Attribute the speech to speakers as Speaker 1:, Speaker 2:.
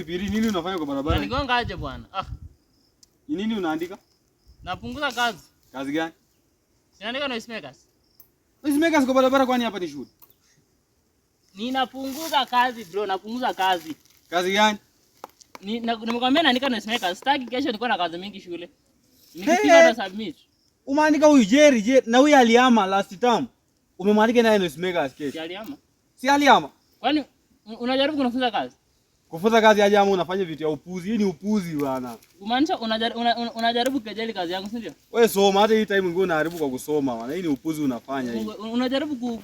Speaker 1: Piri, nini unafanya kwa barabara?
Speaker 2: Nigonga aje bwana?
Speaker 1: Ni nini unaandika?
Speaker 2: Napunguza kazi.
Speaker 1: Kazi gani?
Speaker 2: Naandika noisemakers.
Speaker 1: Noisemakers kwa barabara kwani hapa ni shule?
Speaker 2: Ninapunguza kazi bro, napunguza kazi.
Speaker 1: Kazi gani?
Speaker 2: Nimekwambia naandika noisemakers. Sitaki kesho niko na kazi mingi shule. Nikifika na submit.
Speaker 1: Umeandika huyu Jerry na huyu aliama last term. Umemwandika naye noisemakers kesho.
Speaker 2: Si aliama?
Speaker 1: Si aliama.
Speaker 2: Kwani unajaribu kunifunza kazi?
Speaker 1: Kufunza kazi aje ama unafanya vitu ya upuzi? Hii ni upuzi bwana.
Speaker 2: Umaanisha unajaribu kujali kazi yangu, si ndio?
Speaker 1: Wewe soma, hata hii time ngine unaharibu kwa kusoma bwana. Hii ni upuzi unafanya hii.
Speaker 2: Unajaribu